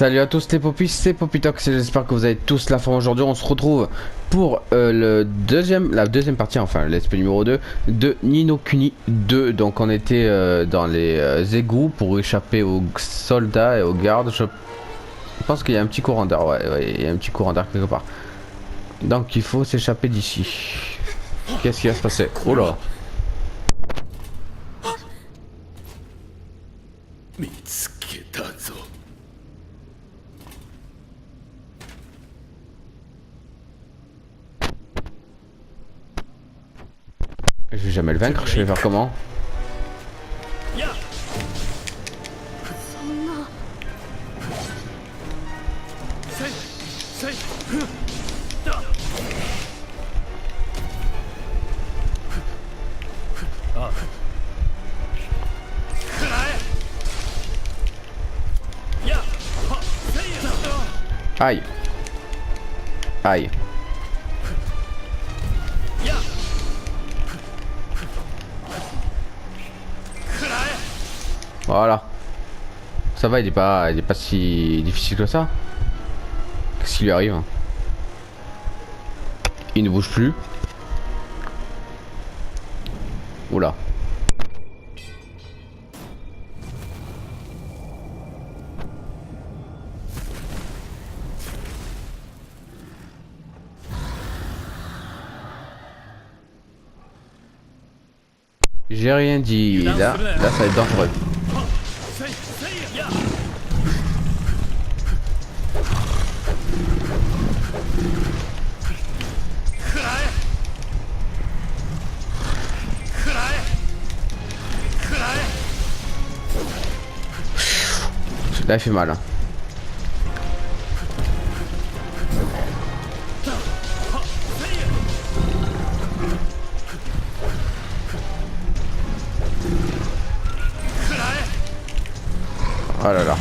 Salut à tous les popis, c'est Popitox et j'espère que vous avez tous la forme aujourd'hui. On se retrouve pour la deuxième partie, enfin l'SP numéro 2 de Ni no Kuni 2. Donc on était dans les égouts pour échapper aux soldats et aux gardes. Je pense qu'il y a un petit courant d'air, ouais, il y a un petit courant d'air quelque part. Donc il faut s'échapper d'ici. Qu'est-ce qui va se passer? Oh là! Je vais jamais le vaincre, je vais faire comment? Aïe. Aïe. Voilà. Ça va, il est pas si difficile que ça. Qu'est-ce qui lui arrive? Il ne bouge plus. Oula. J'ai rien dit. Là, ça va être dangereux. Là, il fait mal. Oh là là.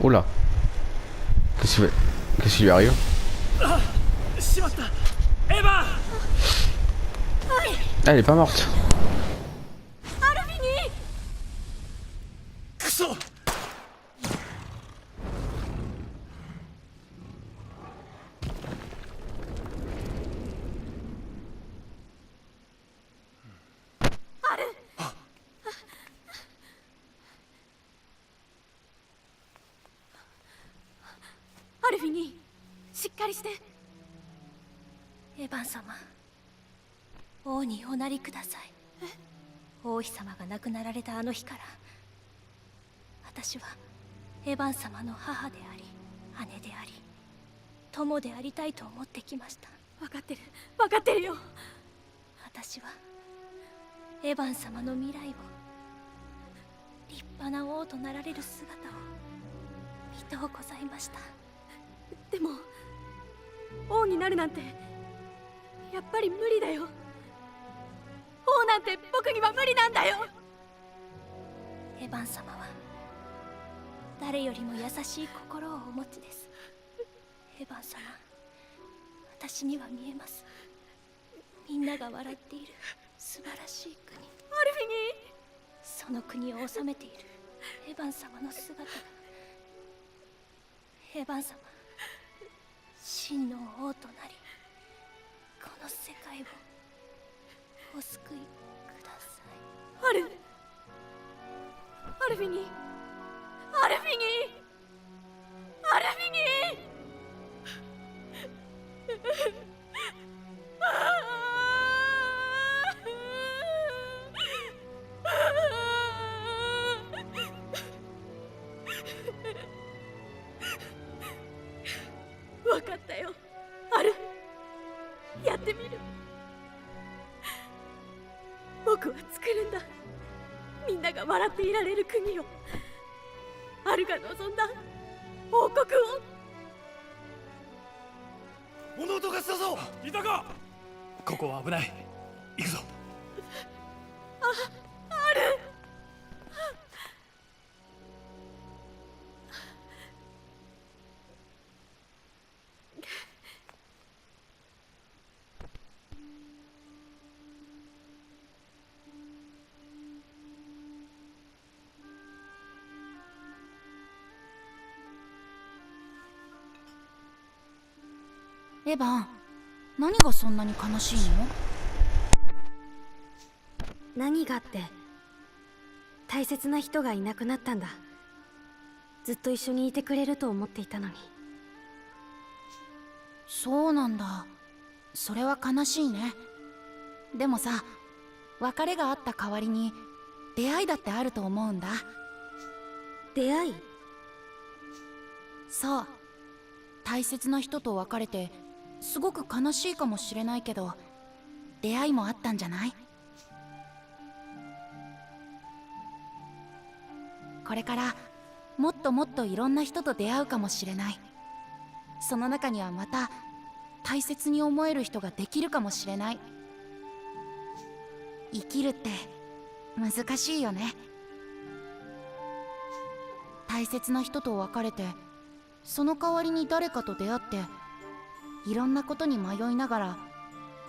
Oula. Qu'est-ce qui lui arrive? Ah, elle est pas morte.アルフィニー、しっかりして。エヴァン様、王におなりください。王妃様が亡くなられたあの日から、私はエヴァン様の母であり、姉であり、友でありたいと思ってきました。分かってる、分かってるよ。私はエヴァン様の未来を、立派な王となられる姿を見とうございました。でも王になるなんてやっぱり無理だよ。王なんて僕には無理なんだよ。エヴァン様は誰よりも優しい心をお持ちです。エヴァン様、私には見えます。みんなが笑っている素晴らしい国、アルフィニー、その国を治めているエヴァン様の姿が。エヴァン様、真の王となり、この世界をお救いください。アルフィニー、アルフィニー、アルフィニー。分かったよ、アル。やってみる。僕は作るんだ。みんなが笑っていられる国を、アルが望んだ王国を。物音がしたぞ。いたか。ここは危ない。行くぞ。アル。エヴァン、何がそんなに悲しいの？何がって大切な人がいなくなったんだ。ずっと一緒にいてくれると思っていたのに。そうなんだ。それは悲しいね。でもさ、別れがあった代わりに出会いだってあると思うんだ。出会い？そう、大切な人と別れてすごく悲しいかもしれないけど、出会いもあったんじゃない？これからもっともっといろんな人と出会うかもしれない。その中にはまた大切に思える人ができるかもしれない。生きるって難しいよね。大切な人と別れて、その代わりに誰かと出会って、いろんなことに迷いながら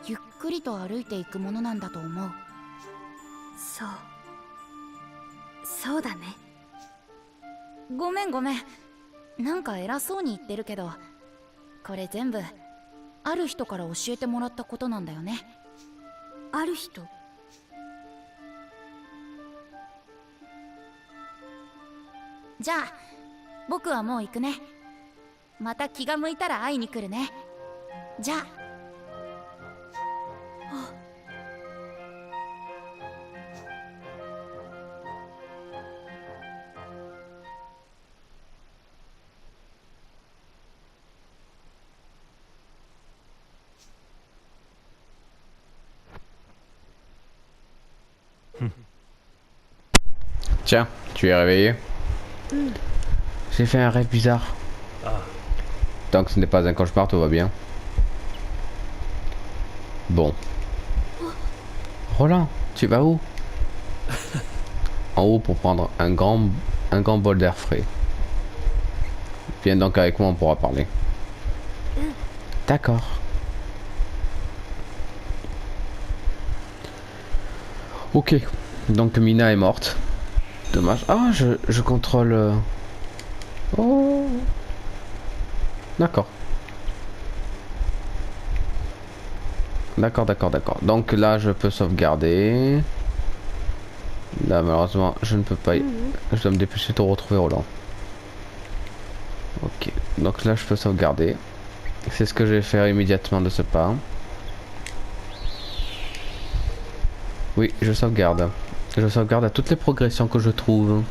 ゆっくりと歩いていくものなんだと思う。そうだね。ごめんごめん、なんか偉そうに言ってるけど、これ全部ある人から教えてもらったことなんだよね。ある人？じゃあ僕はもう行くね。また気が向いたら会いに来るね。じゃあ。Tiens, tu es réveillé? J'ai fait un rêve bizarre. Tant que ce n'est pas un cauchemar, tout va bien. Bon. Roland, tu vas où? En haut pour prendre un grand bol d'air frais. Viens donc avec moi, on pourra parler. D'accord. Ok, donc Mina est morte. Dommage. Ah, je contrôle... Oh. D'accord. D'accord. Donc là, je peux sauvegarder. Là, malheureusement, je ne peux pas y... Je dois me dépêcher de retrouver Roland. Ok. Donc là, je peux sauvegarder. C'est ce que je vais faire immédiatement de ce pas. Oui, je sauvegarde. Je sauvegarde à toutes les progressions que je trouve.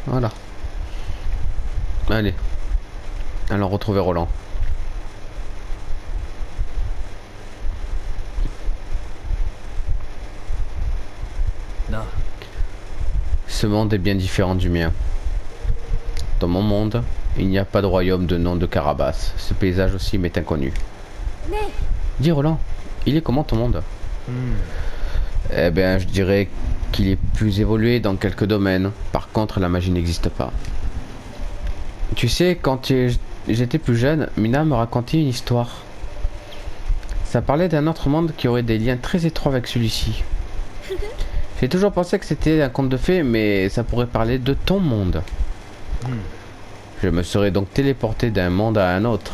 Voilà. Allez. Allons retrouver Roland. Non. Ce monde est bien différent du mien. Dans mon monde, il n'y a pas de royaume de nom de Carabas. Ce paysage aussi m'est inconnu. Dis Roland, il est comment ton monde? Eh bien, je dirais qu'il est plus évolué dans quelques domaines. Par contre, la magie n'existe pas. Tu sais, quand j'étais plus jeune, Mina me racontait une histoire. Ça parlait d'un autre monde qui aurait des liens très étroits avec celui-ci. J'ai toujours pensé que c'était un conte de fées, mais ça pourrait parler de ton monde. Je me serais donc téléporté d'un monde à un autre.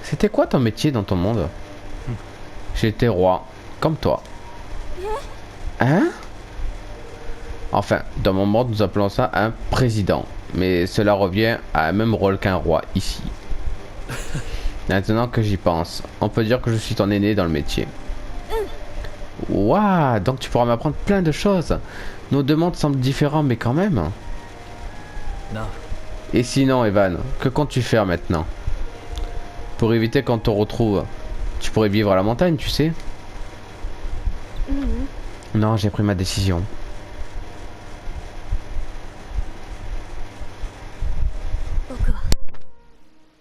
C'était quoi ton métier dans ton monde? J'étais roi, comme toi. Hein? Enfin, dans mon monde, nous appelons ça un président. Mais cela revient à un même rôle qu'un roi ici. Maintenant que j'y pense, on peut dire que je suis ton aîné dans le métier. Waouh, donc tu pourras m'apprendre plein de choses. Nos deux mondes semblent différents, mais quand même. Non. Et sinon, Evan, que comptes-tu faire maintenant? Pour éviter qu'on te retrouve, tu pourrais vivre à la montagne, tu sais? Non, j'ai pris ma décision.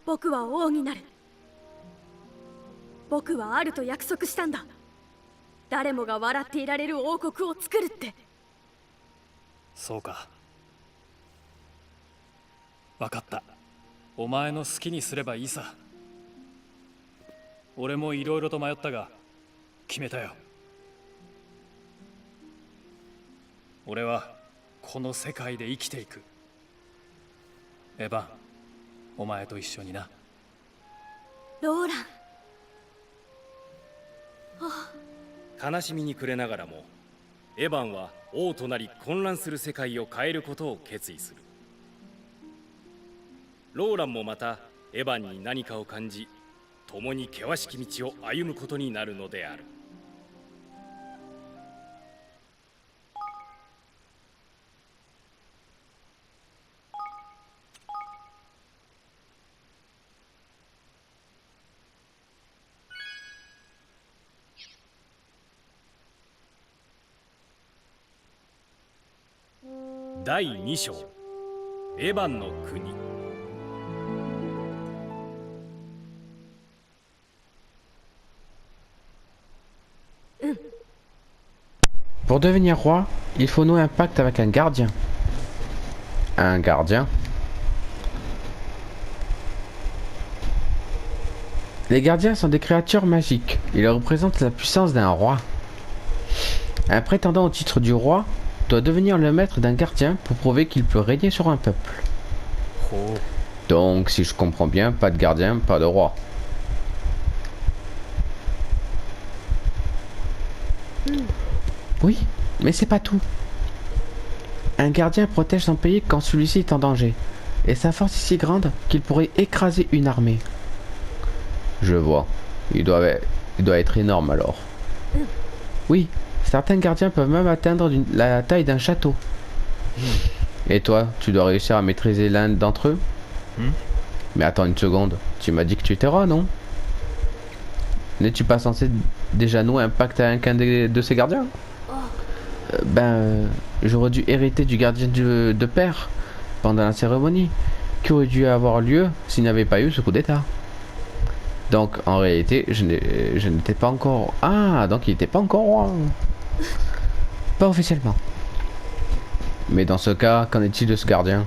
Boku wa王になる。僕はあると約束したんだ。誰もが笑っていられる王国を作るって。そうか。分かった。お前の好きにすればいいさ。俺もいろいろと迷ったが決めたよ。俺はこの世界で生きていく。エヴァン、お前と一緒にな。ローラン。悲しみに暮れながらもエヴァンは王となり混乱する世界を変えることを決意する。ローランもまたエヴァンに何かを感じ、共に険しき道を歩むことになるのである。第2章エヴァンの国。Pour devenir roi, il faut nouer un pacte avec un gardien. Un gardien? Les gardiens sont des créatures magiques. Ils représentent la puissance d'un roi. Un prétendant au titre du roi doit devenir le maître d'un gardien pour prouver qu'il peut régner sur un peuple. Donc, si je comprends bien, pas de gardien, pas de roi. Oui, mais c'est pas tout. Un gardien protège son pays quand celui-ci est en danger. Et sa force est si grande qu'il pourrait écraser une armée. Je vois. Il doit être énorme alors. Oui, certains gardiens peuvent même atteindre la taille d'un château. Et toi, tu dois réussir à maîtriser l'un d'entre eux? Mais attends une seconde, tu m'as dit que tu étais roi, non? N'es-tu pas censé déjà nouer un pacte avec un de ces gardiens? J'aurais dû hériter du gardien de père pendant la cérémonie, qui aurait dû avoir lieu s'il n'y avait pas eu ce coup d'état. Donc en réalité, je n'étais pas encore... Ah, donc il n'était pas encore roi. Pas officiellement. Mais dans ce cas, qu'en est-il de ce gardien?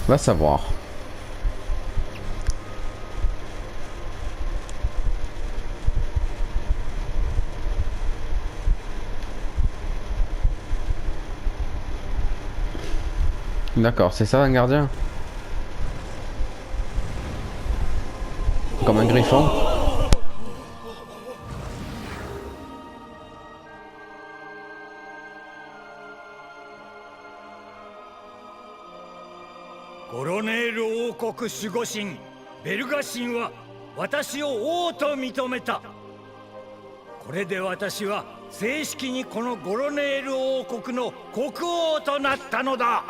Va savoir. D'accord, c'est ça un gardien? Comme un griffon?国守護神ベルガ神は私を王と認めた。これで私は正式にこのゴロネール王国の国王となったのだ。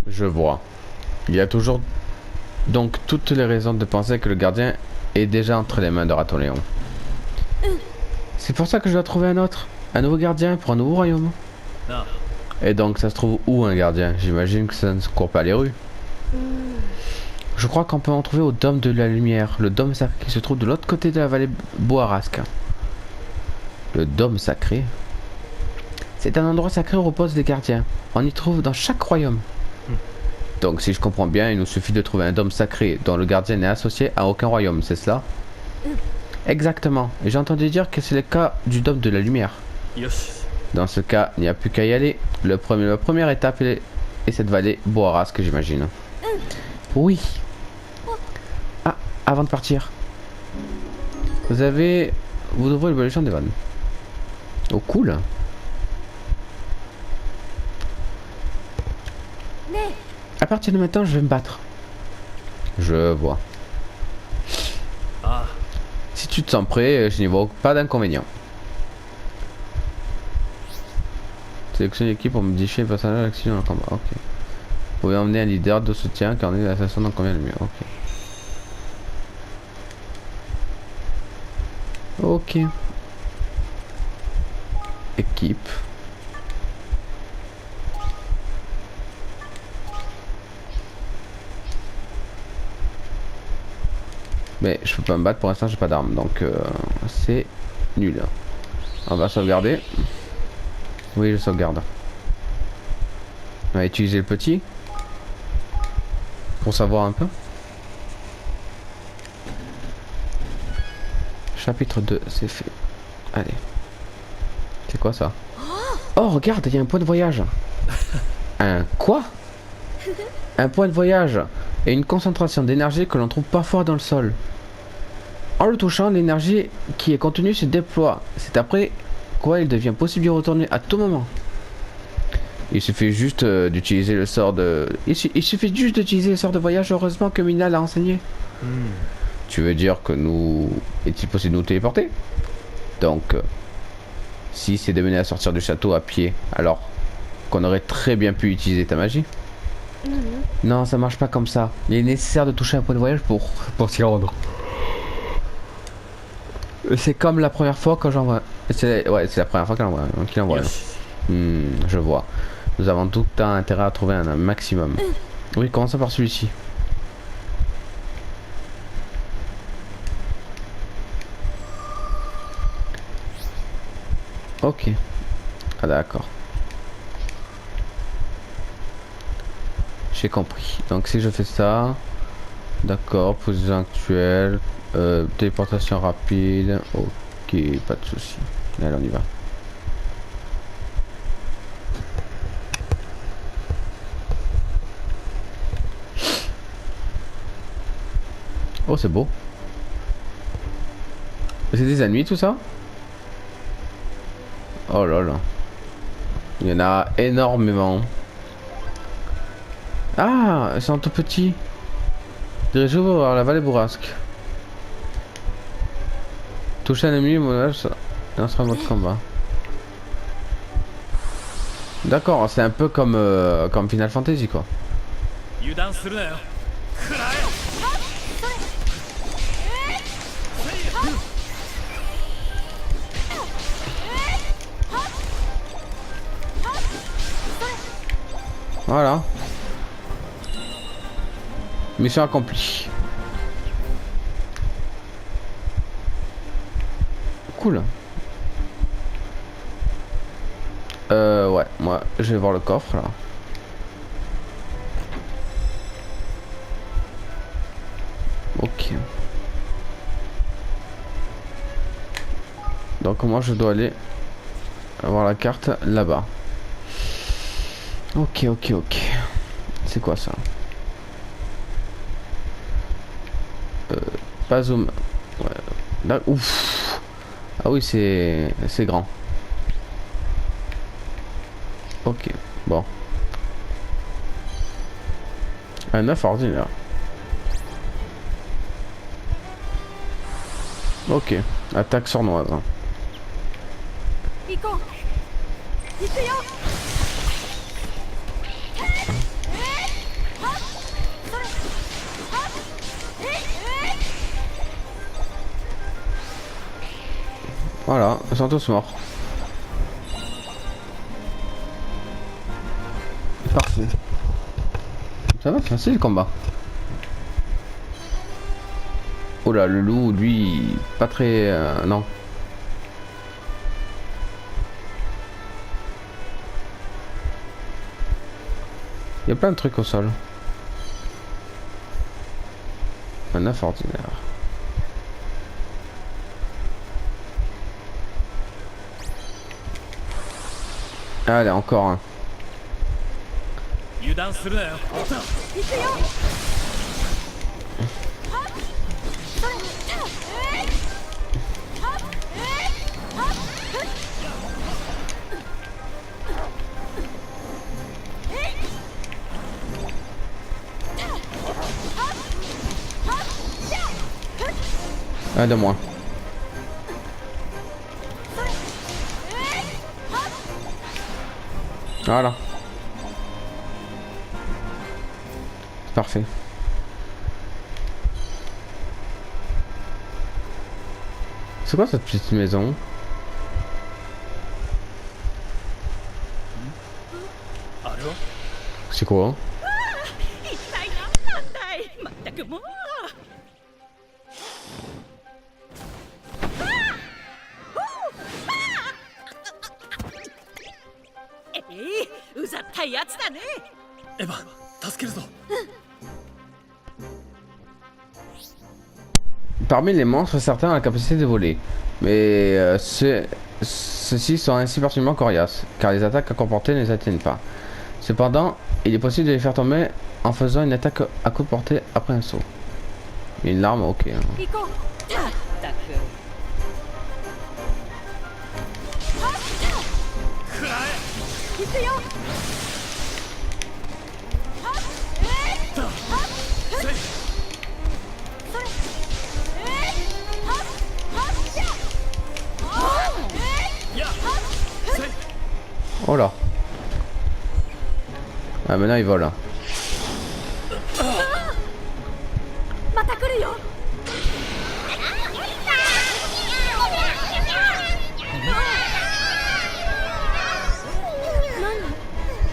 Je vois. Il y a toujours donc toutes les raisons de penser que le gardien est déjà entre les mains de Ratoléon. C'est pour ça que je dois trouver un nouveau gardien pour un nouveau royaume. Et donc ça se trouve où un gardien? J'imagine que ça ne se court pas les rues. Je crois qu'on peut en trouver au Dôme de la Lumière, le Dôme sacré qui se trouve de l'autre côté de la vallée Boarasque. Le Dôme sacré. C'est un endroit sacré où reposent les gardiens. On y trouve dans chaque royaume. Donc si je comprends bien, il nous suffit de trouver un dôme sacré dont le gardien n'est associé à aucun royaume, c'est cela? Exactement, et j'ai entendu dire que c'est le cas du dôme de la lumière. Dans ce cas, il n'y a plus qu'à y aller. La première étape est cette vallée Boarasque, j'imagine. Oui. Ah, avant de partir. Vous devrez l'évolution d'Evan. Oh cool. À partir de maintenant, je vais me battre. Je vois. Si tu te sens prêt, je n'y vois pas d'inconvénient. Sélectionne l'équipe pour modifier le personnage d'action dans le combat. Ok. Vous pouvez emmener un leader de soutien qui en est l'assassin dans convient le mieux. Ok. Ok. Équipe. Mais je peux pas me battre pour l'instant, j'ai pas d'arme. Donc c'est nul. On va sauvegarder. Oui, je sauvegarde. On va utiliser le petit. Pour savoir un peu. Chapitre 2, c'est fait. Allez. C'est quoi ça? Oh, regarde, il y a un point de voyage. Un quoi? Un point de voyage et une concentration d'énergie que l'on trouve parfois dans le sol. En le touchant, l'énergie qui est contenue se déploie. C'est après quoi il devient possible d'y retourner à tout moment. Il suffit juste d'utiliser le sort de... Il suffit juste d'utiliser le sort de voyage. Heureusement que Mina l'a enseigné. Tu veux dire que nous... Est-il possible de nous téléporter? Donc... si c'est de mener à sortir du château à pied, alors qu'on aurait très bien pu utiliser ta magie. Non, ça marche pas comme ça. Il est nécessaire de toucher un point de voyage pour s'y rendre. C'est comme la première fois quand j'envoie... Ouais, c'est la première fois qu'il envoie. Je vois. Nous avons tout intérêt à trouver un maximum. Oui, commençons par celui-ci. Ok. Ah d'accord. J'ai compris. Donc si je fais ça... D'accord, position actuelle. Téléportation rapide. Ok, pas de souci. Allez, on y va. Oh, c'est beau. C'est des ennemis tout ça? Oh là là. Il y en a énormément. Ah, ils sont tout petits. Dirigez-vous vers la vallée bourrasque. Touchez un ennemi, lancera mode combat. D'accord, c'est un peu comme Final Fantasy quoi. Voilà. Mission accomplie. Cool. Ouais, moi je vais voir le coffre là. Ok. Donc moi je dois aller voir la carte là-bas. Ok. C'est quoi ça? Pas zoom. Ouais. Là, ouf. Ah oui, c'est grand. Ok, bon. Un œuf ordinaire. Ok, attaque sournoise. Voilà, ils sont tous morts. Parfait. Ça va être facile le combat. Oh là, le loup, lui, pas très... non. Il y a plein de trucs au sol. Un œuf ordinaire. Allez, encore un. Un de moins. Voilà. Parfait. C'est quoi cette petite maison? C'est quoi? うざったいやつだね。エヴァン助けるぞ。 Parmi les monstres, certains ont la capacité de voler, mais ceux-ci sont ainsi particulièrement coriaces, car les attaques à corps portée ne les atteignent pas. Cependant, il est possible de les faire tomber en faisant une attaque à coup porté après un saut. Il y a une larme, ok. 行こう。ったく。 行くよ。Oh là. Ah maintenant il vole. また来るよ。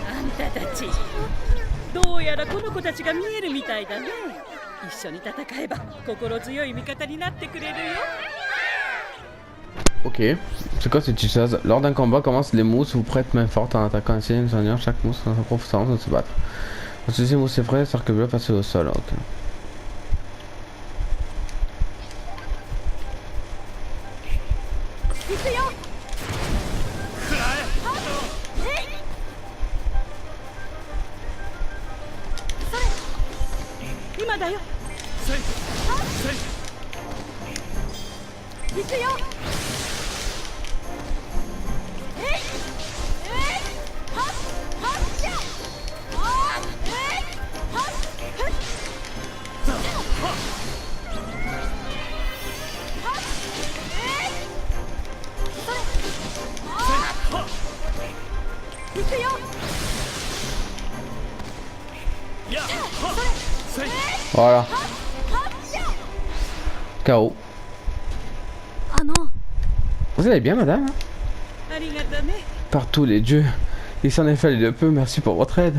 あんたたち、どうやらこの子たちが見えるみたいだね。一緒に戦えば心強い味方になってくれるよ。 Ok, c'est quoi cette petite chose? Lors d'un combat, commence les mousses vous prêtent main forte en attaquant un signe soignant chaque mousse dans sa propre façon de se battre. Lorsque ces mousses est prêt, le cercle bleu passe au sol. Ok. Voilà. KO. Vous allez bien, madame? ありがとね。 Par tous les dieux, il s'en est fallu de peu, merci pour votre aide.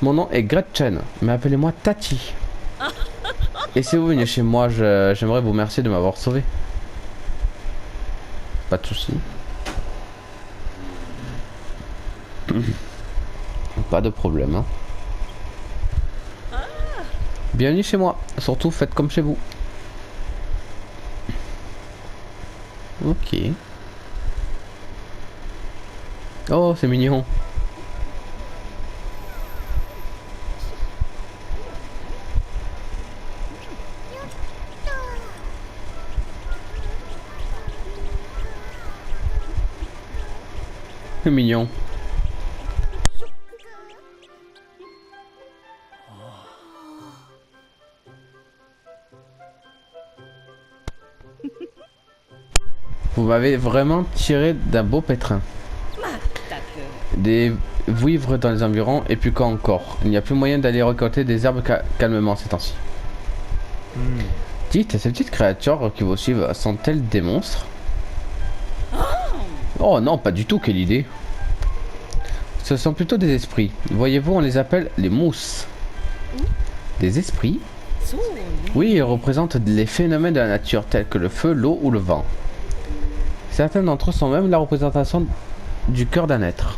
Mon nom est Gretchen, mais appelez-moi Tati. Et si vous venez chez moi, j'aimerais vous remercier de m'avoir sauvé. Pas de soucis. Pas de problème. Hein. Bienvenue chez moi, surtout faites comme chez vous. Ok. Oh, c'est mignon. C'est mignon. Vous m'avez vraiment tiré d'un beau pétrin. Des vouivres dans les environs et puis quoi encore? Il n'y a plus moyen d'aller récolter des herbes calmement ces temps-ci. Dites, ces petites créatures qui vous suivent sont-elles des monstres? Oh non, pas du tout, quelle idée. Ce sont plutôt des esprits. Voyez-vous, on les appelle les mousses. Des esprits? Oui, ils représentent les phénomènes de la nature tels que le feu, l'eau ou le vent. Certains d'entre eux sont même la représentation du cœur d'un être.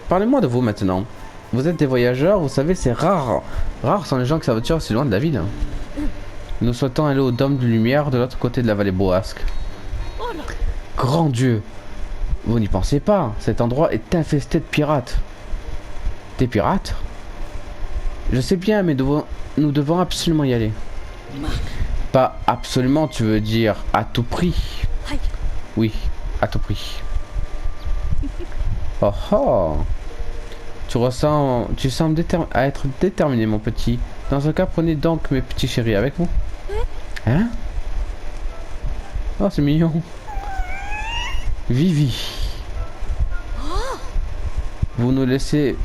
Parlez-moi de vous maintenant. Vous êtes des voyageurs, vous savez, c'est rare. Rares sont les gens qui s'aventurent si loin de la ville. Nous souhaitons aller au dôme de lumière de l'autre côté de la vallée Boasque. Grand Dieu! Vous n'y pensez pas, cet endroit est infesté de pirates. Des pirates? Je sais bien, mais nous devons absolument y aller. Pas absolument, tu veux dire à tout prix? Oui, à tout prix. Oh oh! Tu sembles être déterminé, mon petit. Dans ce cas, prenez donc mes petits chéris avec vous. Hein? Oh, c'est mignon. Vivi. Vous nous laissez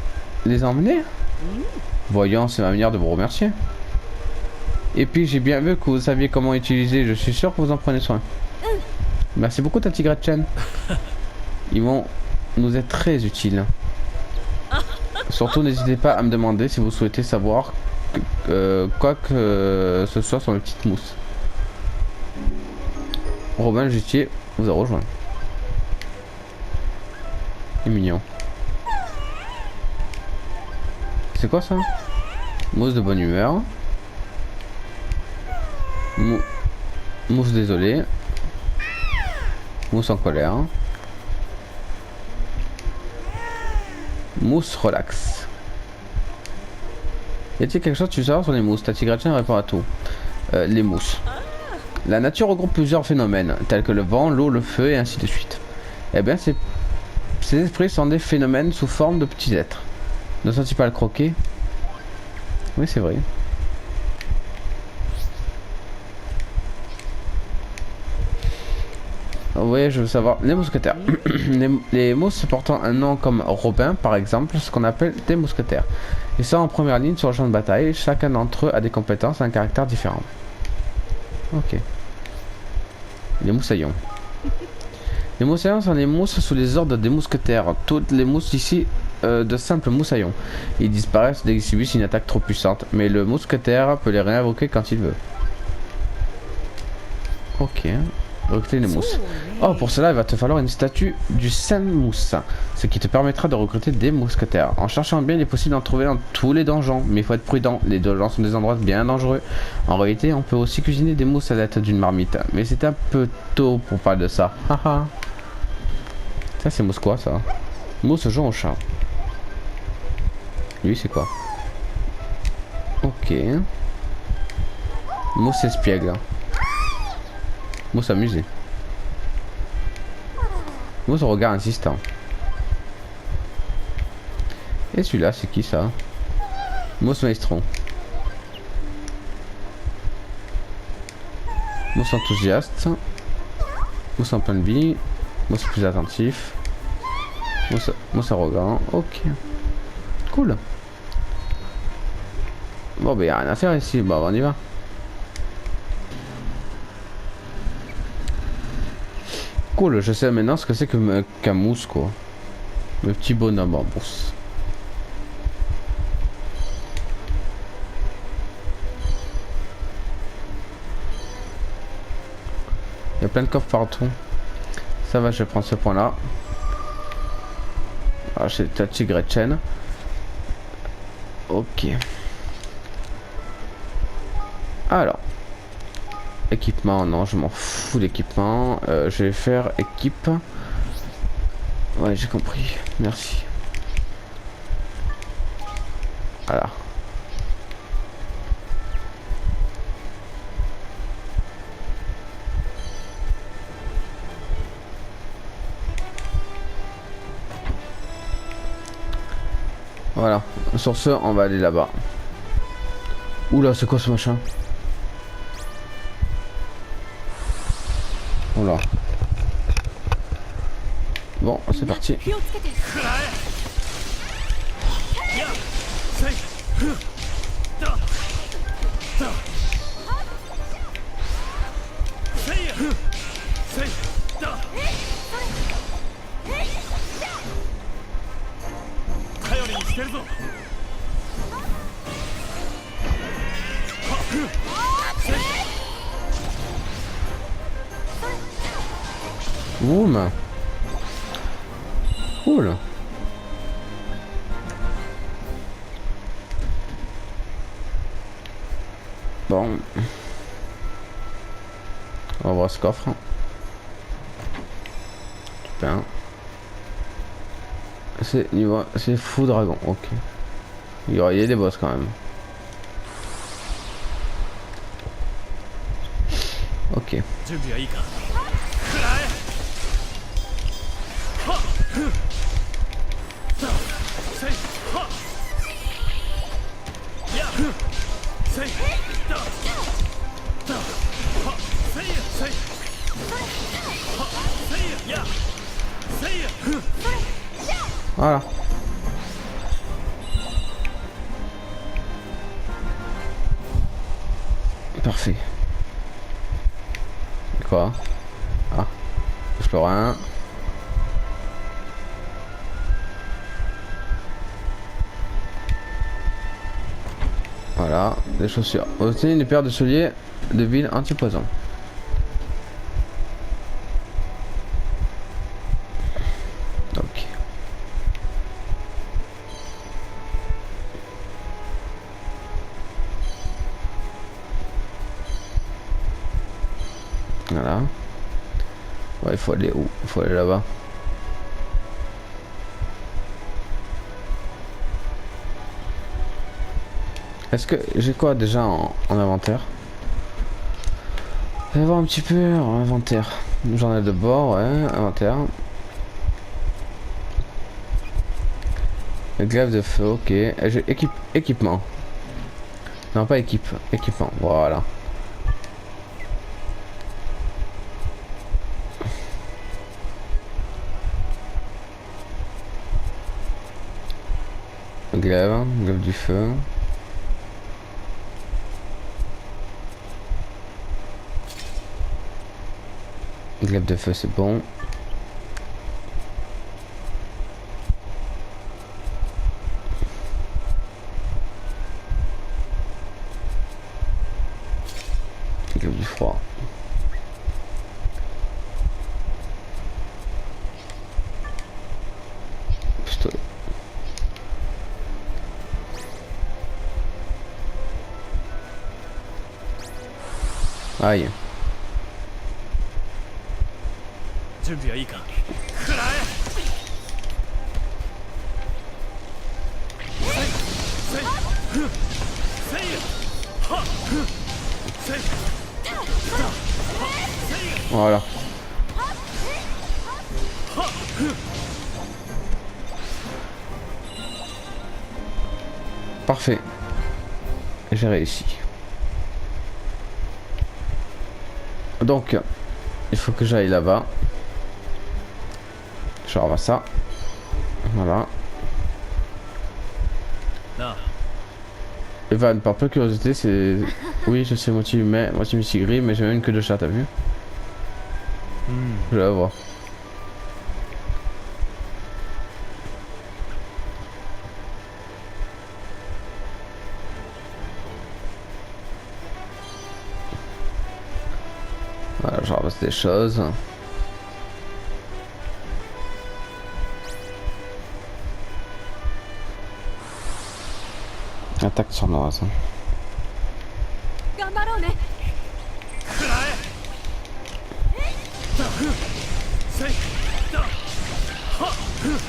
les emmener? Voyons, c'est ma manière de vous remercier. Et puis j'ai bien vu que vous saviez comment utiliser, je suis sûr que vous en prenez soin. Merci beaucoup Tati Gretchen. Ils vont nous être très utiles. Surtout n'hésitez pas à me demander si vous souhaitez savoir quoi que ce soit sur les petites mousses. Robin le Justier vous a rejoint. Il est mignon. C'est quoi ça? Mousse de bonne humeur. Mousse désolé. Mousse en colère. Mousse relax. Y a-t-il quelque chose que tu veux savoir sur les mousses? Ta Tigratien répond à tout. Les mousses. La nature regroupe plusieurs phénomènes, tels que le vent, l'eau, le feu et ainsi de suite. Eh bien, ces esprits sont des phénomènes sous forme de petits êtres. Ne sont-ils pas le croquer? Oui, c'est vrai. Oui, je veux savoir. Les mousquetaires. les mousses portant un nom comme Robin, par exemple, ce qu'on appelle des mousquetaires. Ils sont en première ligne sur le champ de bataille. Chacun d'entre eux a des compétences et un caractère différent. Ok. Les moussaillons. Les moussaillons sont les mousses sous les ordres des mousquetaires. Toutes les mousses ici de simples moussaillons. Ils disparaissent dès qu'ils subissent une attaque trop puissante, mais le mousquetaire peut les réinvoquer quand il veut. Ok. Recruter les mousses. Oh, pour cela, il va te falloir une statue du Saint-Mousse, ce qui te permettra de recruter des mousquetaires. En cherchant bien, il est possible d'en trouver dans tous les donjons, mais il faut être prudent. Les donjons sont des endroits bien dangereux. En réalité, on peut aussi cuisiner des mousses à l'aide d'une marmite, mais c'est un peu tôt pour parler de ça. Haha. Ça, c'est mousse quoi, ça? Mousse jaune au chat. Lui, c'est quoi? Ok. Mousse espiègle. Mousse amusé. Mousse regard insistant. Et celui-là, c'est qui ça? Mousse maestron. Mousse enthousiaste. Mousse en pleine vie. Mousse plus attentif. Mousse arrogant. Ok. Cool. Bon, bah, y a rien à faire ici. Bon, on y va. Cool, je sais maintenant ce que c'est qu'un mousse, quoi. Le petit bonhomme en mousse. Il y a plein de coffres partout. Ça va, je vais prendre ce point là. Ah, c'est ta Tigretchen. Ok. Alors. Équipement, non, je m'en fous d'équipement. Je vais faire équipe. Ouais, j'ai compris. Merci. Voilà. Voilà. Sur ce, on va aller là-bas. Oula, c'est quoi ce machin? Oula. Bon, c'est parti. Boum. Cool. Bon. On va voir ce coffre. Super. C'est niveau. C'est fou dragon, ok. Il y a des boss quand même. Ok. Voilà. Parfait. Quoi? Ah. Explorer. Voilà, des chaussures. Obtenez une paire de souliers de ville anti-poison. Ok. Voilà. Ouais, il faut aller où? Il faut aller là-bas. Est-ce que j'ai quoi déjà en inventaire? On va voir un petit peu en inventaire. Journal de bord, ouais, inventaire. Glaive de feu, ok. J'ai équipement. Non, pas équipement, voilà. Glaive du feu. Glaive de feu, c'est bon. Glaive du froid. Pistolet. Aïe. 準備はいいか。食らえ。せい。ふ。せい。は。ふ。せい。Voilà. Parfait. J'ai réussi. Donc, il faut que j'aille là-bas. Je ramasse ça. Voilà. Evan, par peu curiosité, c'est... Oui, je sais moitié humain, moitié mistigris, mais j'ai même une queue de chat, t'as vu? Je vais la voir. Voilà, je ramasse des choses. Attaque sournoise. 頑張ろうね。食らえ。せい。だ。は。ふ。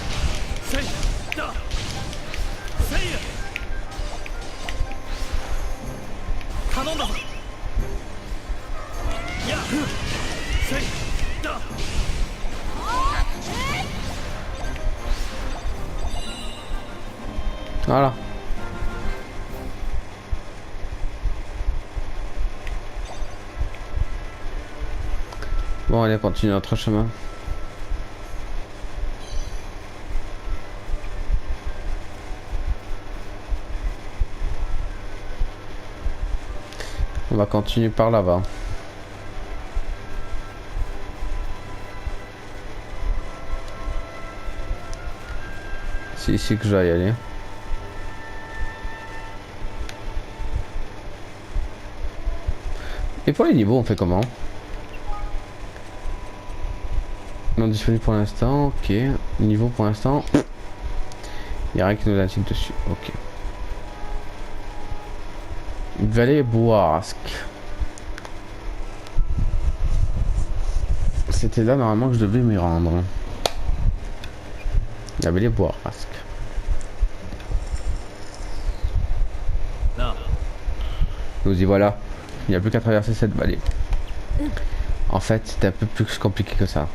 せい。だ。せい。頼んだぞ。や。ふ。せい。だ。Voilà. Bon, allez, continue notre chemin. On va continuer par là-bas. C'est ici que je vais y aller. Et pour les niveaux, on fait comment? Non disponible pour l'instant, ok. Niveau pour l'instant, il n'y a rien qui nous indique dessus, ok. Vallée Bourrasque. C'était là normalement que je devais m'y rendre. La vallée Bourrasque. Nous y voilà. Il n'y a plus qu'à traverser cette vallée. En fait, c'était un peu plus compliqué que ça.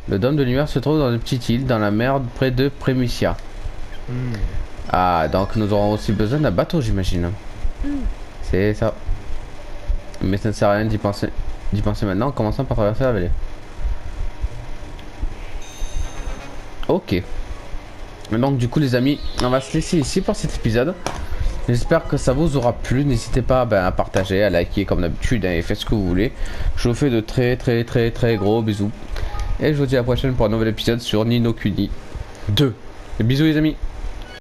Le dôme de lumière se trouve dans une petite île dans la mer près de Prémusia. Ah, donc nous aurons aussi besoin d'un bateau, j'imagine. C'est ça. Mais ça ne sert à rien d'y penser maintenant en commençant par traverser la vallée. Ok. Donc du coup les amis, on va se laisser ici pour cet épisode. J'espère que ça vous aura plu. N'hésitez pas à partager, à liker comme d'habitude et faites ce que vous voulez. Je vous fais de très gros bisous. Et je vous dis à la prochaine pour un nouvel épisode sur Ni no Kuni 2. Et bisous les amis.